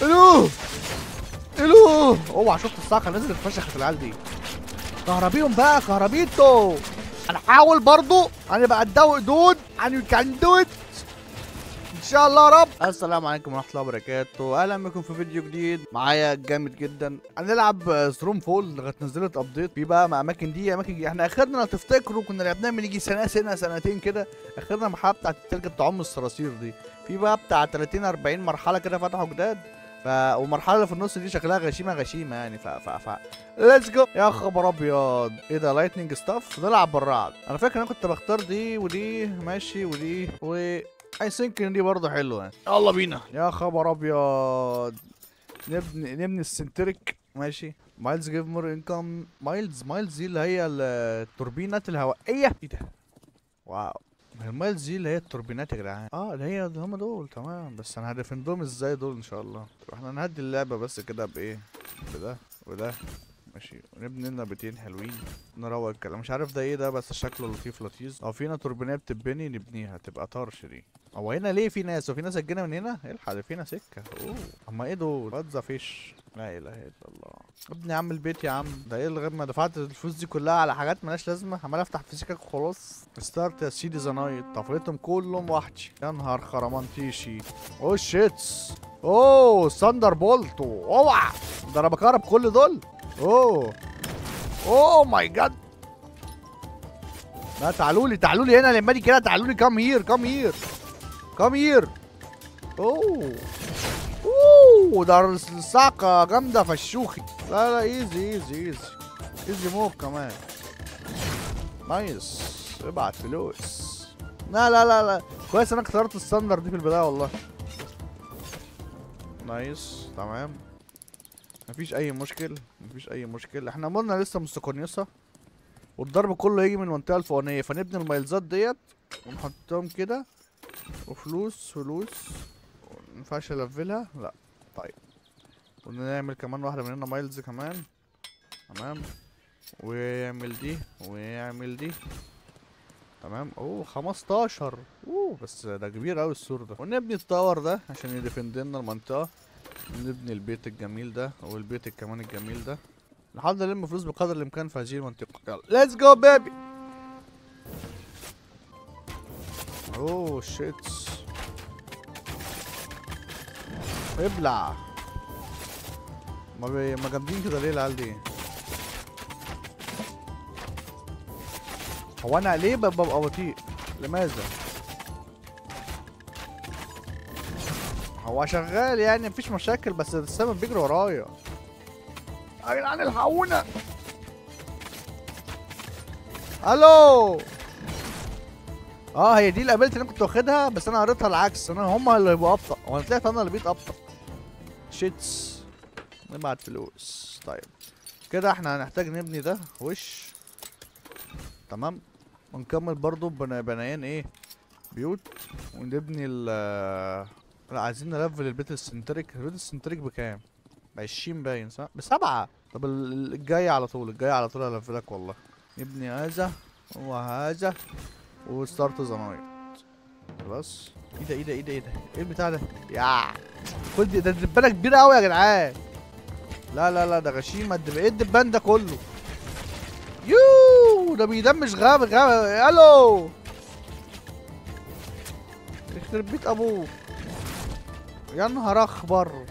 الو الو، اوعى شفت الصاعقه نزلت فشخت العيال دي. كهربيهم بقى كهربيتو. هنحاول برضو هنبقى قدام دود كان دود ان شاء الله يا رب. السلام عليكم ورحمه الله وبركاته، اهلا بكم في فيديو جديد معايا جامد جدا. هنلعب ستروم فول لغايه نزلت ابديت في بقى مع اماكن دي. احنا اخرنا لو تفتكروا كنا لعبناها من يجي سنه سنتين كده. اخرنا المرحله بتاعت التلج بتاع الصراصير دي. في بقى بتاع 30 40 مرحله كده فتحوا جداد. والمرحله اللي في النص دي شكلها غشيمه يعني. ليتس جو. يا خبر ابيض، ايه ده؟ لايتنينج ستاف. نلعب بالرعد. انا فاكر انا كنت بختار دي ودي ماشي ودي اي ثينك ان دي برضه حلوه يعني. يلا بينا. يا خبر ابيض، نبني السنتريك. ماشي. مايلز جيف مور انكم. مايلز دي اللي هي التوربينات الهوائيه. ايه ده؟ واو، المايلز دي اللي هي التوربينات يا جدعان. اللي هي هم دول. تمام، بس انا هدفندهم ازاي دول ان شاء الله؟ احنا نهدي اللعبه بس كده بايه؟ بده وده. ماشي، ونبني لنا بيتين حلوين نروق الكلام. مش عارف ده ايه ده، بس شكله لطيف لطيف. او فينا توربينات بتتبني نبنيها تبقى طرش دي. هو هنا ليه في ناس؟ وفي ناس هتجينا من هنا؟ الحق ده فينا سكه. اما ايه دول؟ وات ذا فيش. لا اله الا الله. ابني يا عم البيت يا عم. ده ايه لغايه ما دفعت الفلوس دي كلها على حاجات مالهاش لازمه؟ عمال افتح في سكك وخلاص. ستارت يا سيدي ذا نايت. طفيتهم كلهم وحدي. يا نهار خرمانتيشي. اوه شيتس. اوه ثاندر بولت. اوعى، ده انا بكهرب كل دول. اوه ماي جاد. لا تعالوا لي هنا لما اجي كده. تعالوا لي. كام هير. اوه ده الصعقه جامده فشوخي. لا ايزي موف كمان. نايس. ابعت فلوس. لا كويس انا اخترت الستاندر دي في البدايه والله. نايس تمام. مفيش اي مشكل. احنا قلنا لسه مستقنيصه، والضرب كله يجي من المنطقه الفوقانيه. فنبني المايلزات ديت ونحطهم كده. وفلوس مينفعش الفلها. لا طيب، ونعمل كمان واحده من هنا مايلز كمان. تمام، ويعمل دي. تمام. 15. بس ده كبير اوي السور ده. ونبني التاور ده عشان يديفند لنا المنطقه. نبني البيت الجميل ده والبيت كمان الجميل ده. نحاول نلم فلوس بقدر الامكان في هذه المنطقه. يلا ليتس جو بيبي. شيتس. ابلع. ما جامدين كده ليه العيال دي؟ هو انا ليه ببقى بطيء؟ لماذا؟ هو شغال يعني مفيش مشاكل، بس السما بيجري ورايا. يا جدعان الحقونا. الو. هي دي الابيلتي اللي انا كنت واخدها، بس انا قريتها العكس. هما اللي هيبقوا ابطأ، وانا طلعت انا اللي بقيت ابطأ. شيتس. نبعت فلوس. طيب كده احنا هنحتاج نبني ده وش. تمام، ونكمل برضو بنيان ايه؟ بيوت. ونبني لا عايزين نلفل البيت السنتريك. البيت السنتريك بكام؟ ب20 باين صح؟ ب7. طب الجاي على طول هلفلك والله. نبني هذا وهذا وستارت ذا نايت. خلاص. ايه ده ايه البتاع ده؟ يا خد ده دبانه كبيره قوي يا جدعان. لا ده غشيمه. ايه الدبان ده كله؟ ده بيدمج غاب. الو، يخرب بيت ابوه. يا نهار اخبر،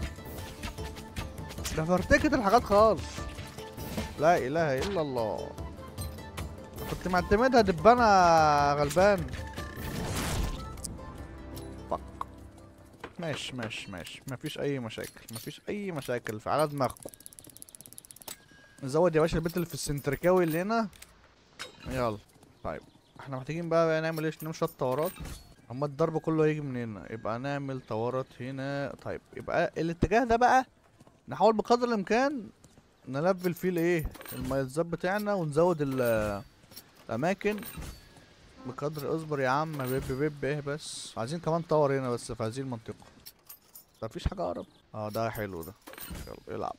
ده فرتكت الحاجات خالص. لا اله الا الله. كنت معتمدها دبانه غلبان. فك. ماشي مفيش اي مشاكل في على دماغكم. نزود يا باشا البيت اللي في السنتركاوي اللي هنا. يلا. طيب احنا محتاجين بقى نعمل ايش؟ نعمل شويه طورات. هما الضرب كله هيجي من هنا، يبقى نعمل طورات هنا. طيب يبقى الاتجاه ده بقى نحاول بقدر الامكان نلفل فيه الايه؟ المايلزات بتاعنا، ونزود الاماكن بقدر. اصبر يا عم. بيب ايه بس؟ عايزين كمان طور هنا بس في هذه المنطقه. مفيش حاجه اقرب. ده حلو ده. يلا العب.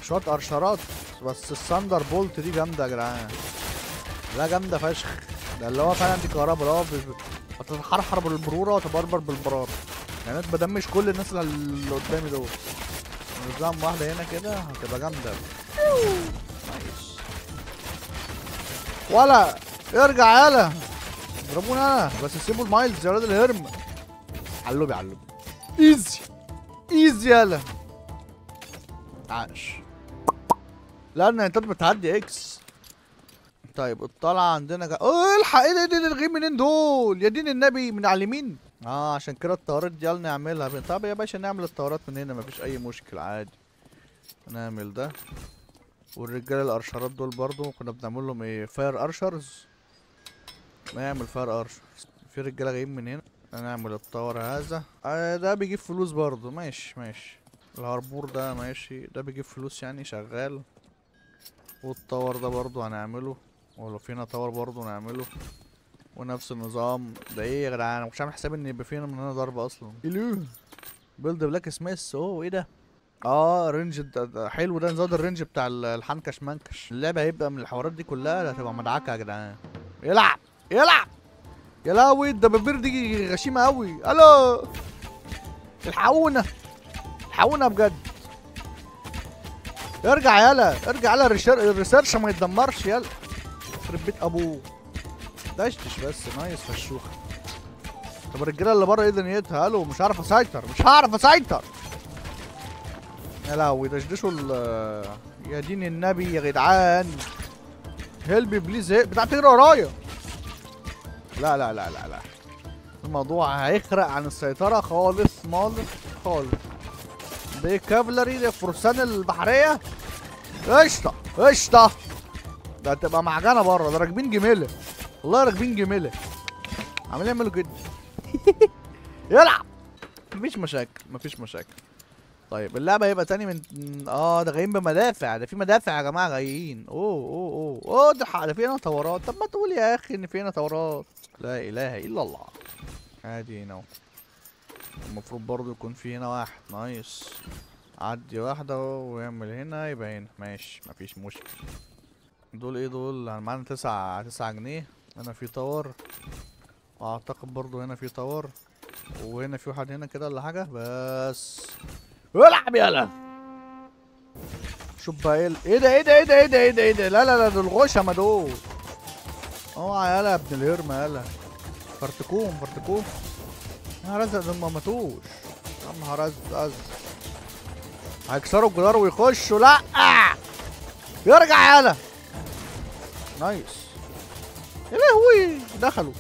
شويه ارشرات بس. الثاندر بولت دي جامده يا جدعان. لا جامده فشخ. ده اللي هو فعلا دي كهرباء، اللي هو هتتحرحر بالبروره وتبربر بالبرار. يعني انا بدمج كل الناس اللي قدامي دول. نظام واحده هنا كده هتبقى جامده. نايس. ولا ارجع يالا. اضربوني انا بس سيبوا المايلز يا ولاد الهرم. علوبي علوبي. ايزي ايزي يالا. عاش. لان انت بتعدي اكس. طيب الطلعه عندنا الحق. ايه ده الغيب منين دول؟ يا دين النبي من على اليمين. عشان كده الطيارات دي يلا نعملها. طب يا باشا نعمل الطيارات من هنا مفيش اي مشكله عادي. نعمل ده. والرجاله الارشرات دول برضو كنا بنعمل لهم ايه؟ فاير ارشرز. نعمل فاير ارشرز. في رجاله جايين من هنا. نعمل الطور هذا. ده بيجيب فلوس برضو. ماشي ماشي. الهربور ده ماشي. ده بيجيب فلوس يعني شغال. والطور ده برضو هنعمله. ولو فينا طور برضو نعمله. ونفس النظام. ده ايه يا جدعان؟ انا مش عامل حساب ان يبقى فينا من هنا ضربه اصلا. الو بيلد بلاك سميث. ايه ده؟ رينج ده حلو. ده نزود الرينج بتاع الحنكش منكش. اللعبه هيبقى من الحوارات دي كلها هتبقى مدعكه يا جدعان. يلعب يلعب. يا لهوي الدبابير دي غشيمه قوي. الو الحقونا الحقونا بجد. ارجع يالا ارجع يالا. الريسيرش ما يتدمرش يالا. يخرب بيت ابوه. دشتش بس. نايس فشوخه. طب الرجاله اللي بره ايه دنيتها؟ الو مش هعرف اسيطر مش هعرف اسيطر. يا لهوي دشدشوا يا دين النبي يا جدعان. هيلبي بليز. بتاع تجري ورايا. لا لا لا لا لا. الموضوع هيخرق عن السيطرة خالص خالص. دي كافلري. دي فرسان البحرية. قشطة قشطة. ده هتبقى معجنة بره. ده راكبين جميلة. والله راكبين جميلة. عمالين يعملوا كده. يلعب. مفيش مشاكل مفيش مشاكل. طيب اللعبة هيبقى تاني من ده جايين بمدافع. ده في مدافع يا جماعة جايين. اوه ده في هنا طورات. طب ما تقول يا اخي ان في هنا طورات. لا اله الا الله. عادي هنا اهو. المفروض برضو يكون في هنا واحد. نايس. عدي واحدة ويعمل هنا يبقى هنا. ماشي مفيش مشكلة. دول ايه دول؟ معانا 9 جنيه. هنا في طور. واعتقد برضو هنا في طور. وهنا في واحد هنا كده ولا حاجة. بس العب يلا. شوف بقى ايه ده. لا دول غشمة دول. اوعى يلا يا ابن الهرمة يلا. فرتكوم. يا نهار ازرق دول ما ماتوش. يا نهار ازرق. هيكسروا الجدار ويخشوا. لا يرجع يلا. نايس. يا لهوي دخلوا.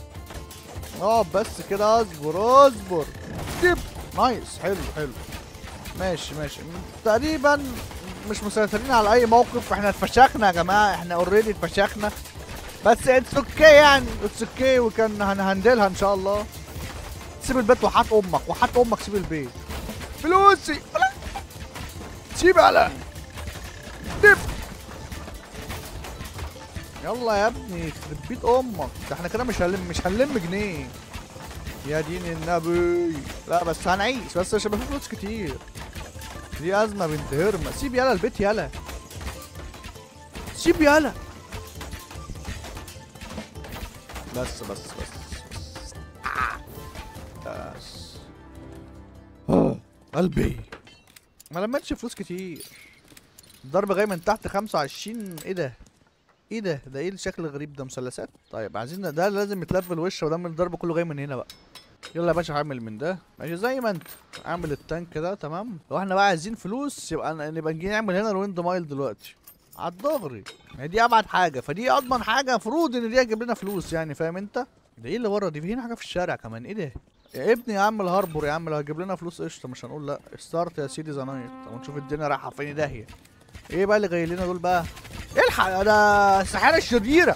اقعد بس كده. اصبر. دب. نايس. حلو. ماشي تقريبا مش مسيطرين على اي موقف. احنا اتفشخنا يا جماعه. احنا اوريدي اتفشخنا. بس اتس اوكي يعني. اتس اوكي. وكان هنهندلها ان شاء الله. سيب البيت وحات امك. سيب البيت. فلوسي. سيب على دب. يلا يا ابني يخرب بيت امك. ده احنا كده مش هنلم جنيه. يا دين النبي. لا بس هنعيش. بس عشان في فلوس كتير. دي ازمه بنت هرمه. سيب يالا البيت يالا. سيب يالا. بس قلبي ما لمتش فلوس كتير. الضرب جاي من تحت 25. ايه ده ده ايه الشكل الغريب ده؟ مثلثات. طيب عايزين ده لازم يتلف الوش. وده من الضرب كله جاي من هنا بقى. يلا يا باشا هعمل من ده. ماشي زي ما انت. اعمل التانك ده تمام. لو احنا بقى عايزين فلوس يبقى نبقى نجي نعمل هنا الويند مايل دلوقتي على الدغري. يعني دي ابعد حاجه. فدي اضمن حاجه. المفروض ان دي هتجيب لنا فلوس يعني. فاهم انت؟ ده ايه اللي ورا دي؟ في هنا حاجه في الشارع كمان. ايه ده يا ابني؟ يا عم الهاربور يا عم. لو هتجيب لنا فلوس قشطه مش هنقول لا. ستارت يا سيدي ذا نايت. ونشوف الدنيا رايحه فين. داهيه. ايه بقى اللي جاي لنا دول بقى؟ الحق. ده السحاره الشريره.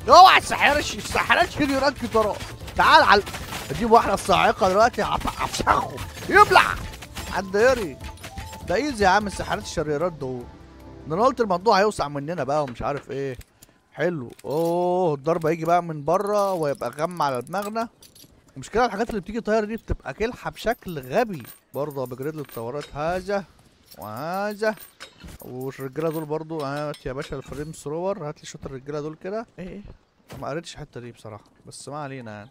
اوعى السحاره الشريرات كترات. تعال على اجيب واحده الصاعقه دلوقتي. هفشخهم. يبلع عالديري. ده ايزي يا عم. السحارات الشريرات دول. ده انا قلت الموضوع هيوسع مننا بقى ومش عارف ايه. حلو. الضرب هيجي بقى من بره ويبقى غم على دماغنا. المشكله الحاجات اللي بتيجي طايره دي بتبقى كلحه بشكل غبي. برضه بجريد الطورات هذا وهذا. والرجاله دول برضه. هات يا باشا الفريم ثرور. هات لي شوط الرجاله دول كده. ايه ما قريتش الحته دي بصراحه. بس ما علينا يعني.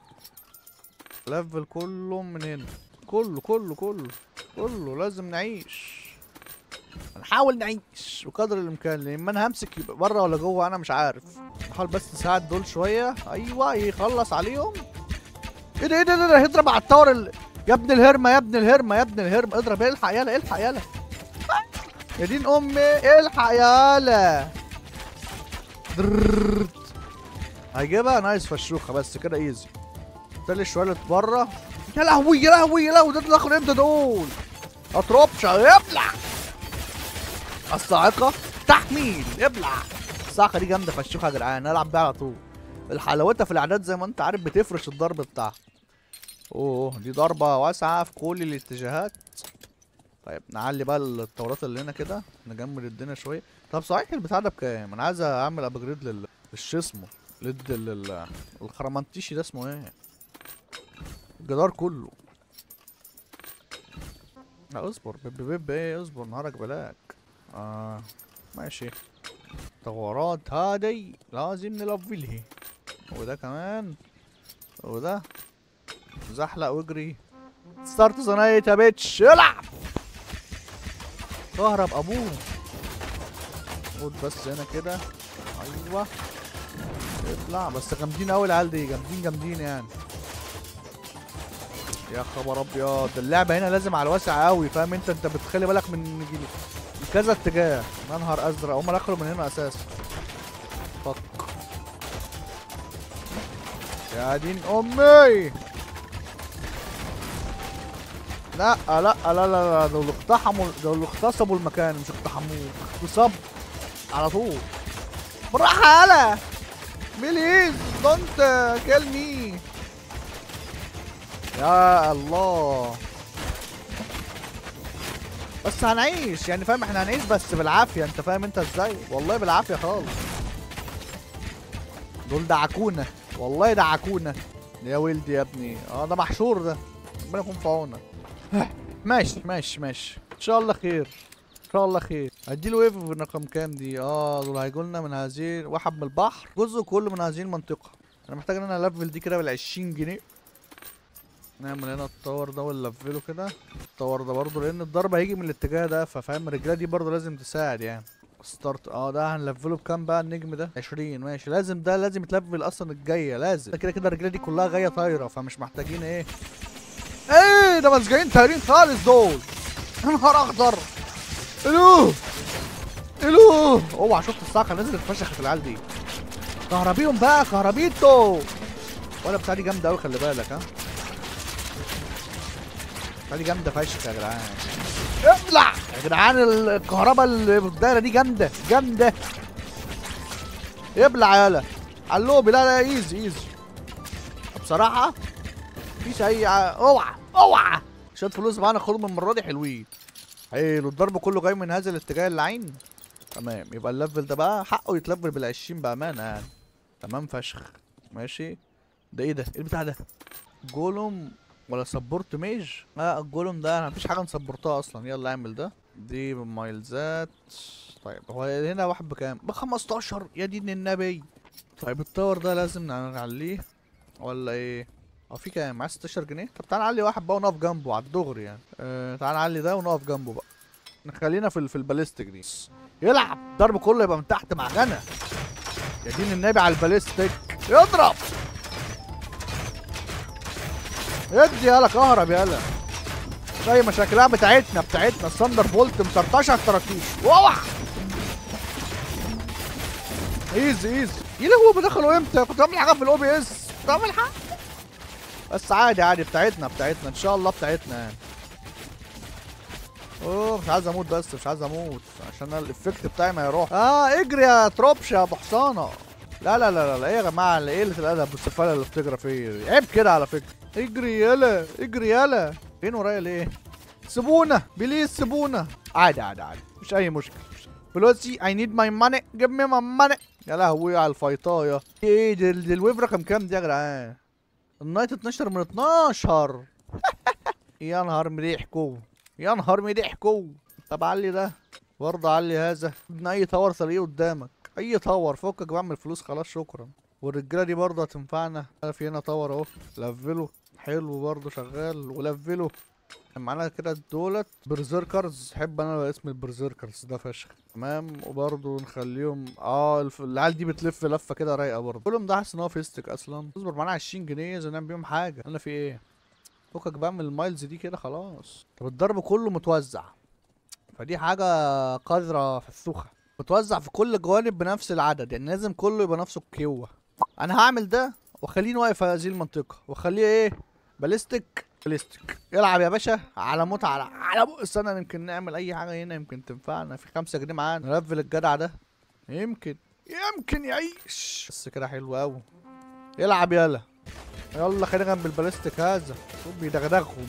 لفل كله من هنا، كله كله كله كله لازم نعيش، هنحاول نعيش بقدر الامكان. لما انا همسك يبقى بره ولا جوه انا مش عارف. نحاول بس نساعد دول شويه. ايوه يخلص عليهم. ايه ده ايه ده ده هيضرب على التاور يا ابن الهرمه يا ابن الهرمه يا ابن الهرمه. اضرب، الحق يالا الحق يالا يا دين امي، الحق يالا. هيجيبها نايس فشوخه بس كده ايزي. تاني شويه اللي بره. يا لهوي يا لهوي يا لهوي، ده دخلوا امتى دول؟ اطربش يبلع. الصاعقه تحميل ابلع. الصاعقه دي جامده فشوخه يا جدعان، العب بيها على طول. الحلاوتها في الاعداد زي ما انت عارف بتفرش الضرب بتاعها. اوه دي ضربه واسعه في كل الاتجاهات. طيب نعلي بقى التورات اللي هنا كده، نجمل الدنيا شويه. طب صحيح البتاع ده بكام؟ انا عايز اعمل ابجريد اسمه الخرمانتيشي ده اسمه ايه؟ الجدار كله. لا اصبر بيب ايه، اصبر نهارك بلاك. ماشي. الثغرات هادي لازم نلفلها. وده كمان، وده زحلق واجري. ستارت صنايع يا بيتش، العب. كهرب ابوه. خد بس هنا كده. ايوه اطلع بس. جامدين اوي العيال دي، جامدين جامدين يعني. يا خبر ابيض، اللعبه هنا لازم على الواسع قوي، فاهم انت بتخلي بالك من كذا اتجاه. يا نهار ازرق، هما دخلوا من هنا اساسا. فك يا دين امي. لا لا لا لا لا، دول اقتحموا، دول اغتصبوا المكان، مش اقتحموه، اغتصاب على طول. بالراحه يالا بليز دونت كيل مي. يا الله. بس هنعيش يعني، فاهم؟ احنا هنعيش بس بالعافيه، انت فاهم انت ازاي؟ والله بالعافيه خالص. دول دعكونا والله دعكونا يا ولدي يا ابني. ده محشور ده، ربنا يكون في عونك. ماشي ماشي ماشي، ان شاء الله خير ان شاء الله خير. هديله ويف رقم كام دي؟ دول هيجولنا من هذه واحد من البحر، جزء كله من هذه المنطقه. انا محتاج ان انا الفل دي كده بال20 جنيه. نعمل هنا التاور ده ونلفله كده. التاور ده برضه لان الضرب هيجي من الاتجاه ده، ففاهم الرجاله دي برضه لازم تساعد يعني. ستارت. ده هنلفله بكام بقى النجم ده؟ 20 ماشي. لازم ده لازم يتلفل اصلا الجايه، لازم كده كده الرجاله دي كلها جايه طايره، فمش محتاجين ايه ده مش جايين طايرين خالص دول. يا نهار اخضر. الو الو، اوعى شفت الصاعقه نزلت فشخت العيال دي. كهربيهم بقى كهربيتو. ولا بتاع دي جامده قوي خلي بالك. دي جامده فشخ يا جدعان. ابلع يا جدعان، الكهرباء اللي في الدايره دي جامده جامده. ابلع يالا علوبي. لا لا ايزي ايزي بصراحه. مفيش اي اوعى اوعى. شويه فلوس معانا ناخدهم المره دي حلوين. حلو. الضرب كله جاي من هذا الاتجاه اللعين. تمام. يبقى الليفل ده بقى حقه يتلفل بال20 بامانه يعني. تمام فشخ. ماشي. ده ايه ده؟ ايه البتاع ده؟ جولوم ولا سبورت ميج؟ الجولوم ده مفيش حاجه نسبورتها اصلا. يلا اعمل ده. دي بمايلزات. طيب هو هنا واحد بكام؟ ب15 يا دين النبي. طيب التاور ده لازم نعليه ولا ايه؟ في كام؟ معاه 16 جنيه. طب تعال نعلي واحد بقى ونقف جنبه على الدغري يعني. تعال نعلي ده ونقف جنبه بقى. نخلينا في الباليستيك دي. يلعب الضرب كله يبقى من تحت معجنه. يا دين النبي على الباليستيك. يضرب. ادي يالا كهرب يالا. زي مشاكلها بتاعتنا الثاندر بولت مطرطشه الطراطيش. اوعى. ايزي ايزي. ايه اللي هو بدخلوا امتى؟ كنت بعمل حاجه في الاو بي اس، كنت بعمل حاجه بس عادي عادي. بتاعتنا ان شاء الله بتاعتنا يعني. مش عايز اموت، بس مش عايز اموت عشان الافكت بتاعي ما يروح. اجري يا تروبش يا ابو حصانه. لا لا لا لا، ايه يا جماعه اللي قله الادب والسفاله اللي بتجرى فيه؟ عيب كده على فكره. اجري يالا اجري يالا. فين ورايا ليه؟ سيبونا بليز سيبونا. عادي عادي عادي، مش اي مشكله. فلوسي I need my money give me my money. يا لهوي على الفايطايه. ايه دي الويف رقم كام دي يا جدعان؟ النايت 12 من 12. يا نهار مديحكو يا نهار مديحكو. طب علي ده برضه، علي هذا. ابن اي تاور تلاقيه قدامك، اي تاور فكك بعمل فلوس خلاص شكرا. والرجاله دي برضه هتنفعنا. في هنا تاور اهو لفله. حلو برضه شغال ولفله. معانا كده دولت برزيركرز، بحب انا اسم البرزيركرز ده فشخ. تمام. وبرضه نخليهم العيال دي بتلف لفه كده رايقه برضه. كلهم ده حاسس ان هو فيستك اصلا. اصبر معانا 20 جنيه اذا نعمل بيهم حاجه. انا في ايه؟ فكك بقى من المايلز دي كده خلاص. طب الضرب كله متوزع، فدي حاجه قذره فسوخه. متوزع في كل الجوانب بنفس العدد، يعني لازم كله يبقى نفس القوه. انا هعمل ده واخليه واقف في هذه المنطقه واخليه ايه، باليستيك يلعب يا باشا على موت على بق السنه. يمكن نعمل اي حاجه هنا يمكن تنفعنا. في 5 جنيه معانا نلفل الجدع ده، يمكن يعيش. بس كده حلو قوي. يلعب يلا خلينا جنب الباليستيك هذا.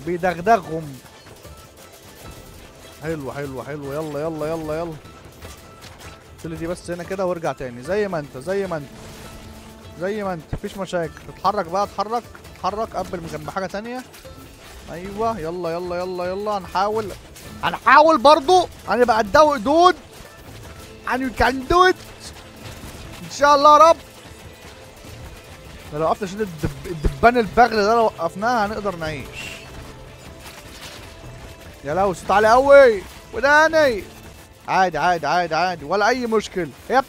بيدغدغهم. حلو يلا شيل دي بس هنا كده وارجع تاني زي ما انت مفيش مشاكل. اتحرك بقى، اتحرك قبل من جنب حاجه تانية. ايوه يلا هنحاول برضو هنبقى قدام دود. كان دود ان شاء الله يا رب. لو وقفنا شد الدبان البغل ده، لو وقفناها هنقدر نعيش. يا لو صوت عالي قوي وداني. عادي ولا اي مشكله. هي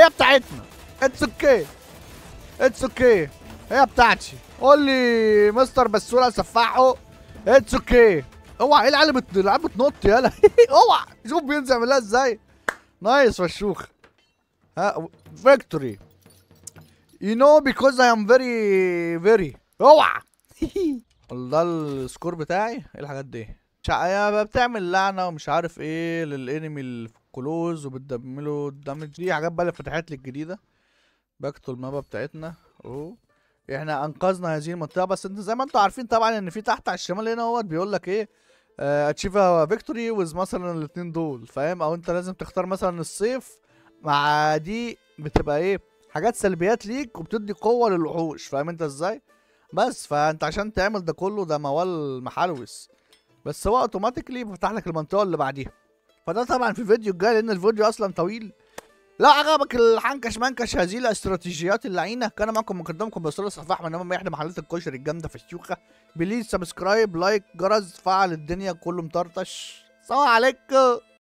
بتاعتنا. اتس اوكي. هي بتاعتي. قول لي مستر بسوله سفاحه. اتس اوكي. اوعى ايه العيال بتنط يالا. اوعى شوف بينزل يعملها ازاي. نايس فشوخ. ها فيكتوري. You know because I am very اوعى. ده السكور بتاعي. ايه الحاجات دي؟ بتعمل لعنه ومش عارف ايه للانمي اللي في الكلوز وبتدمله الدمج. دي حاجات بقى اللي فتحت لي الجديده. باك تو المابا بتاعتنا اهو. احنا انقذنا هذه المنطقه. بس انت زي ما انتم عارفين طبعا ان في تحت على الشمال هنا اهوت بيقول لك ايه، اتشيف فيكتوري ويز مثلا الاثنين دول، فاهم؟ او انت لازم تختار مثلا الصيف مع دي، بتبقى ايه، حاجات سلبيات ليك وبتدي قوه للوحوش، فاهم انت ازاي؟ بس فانت عشان تعمل ده كله ده موال محلوس. بس هو اوتوماتيكلي بيفتح لك المنطقه اللي بعديها. فده طبعا في الفيديو الجاي لان الفيديو اصلا طويل. لو عجبك الحنكش منكش هذه الاستراتيجيات اللعينه، كان معكم مقدمكم بسرعه صفاح من امام احدى محلات الكشري الجامده في الشيوخه. بليز سبسكرايب، لايك، جرس، فعل الدنيا كله مطرطش. سلام عليكم.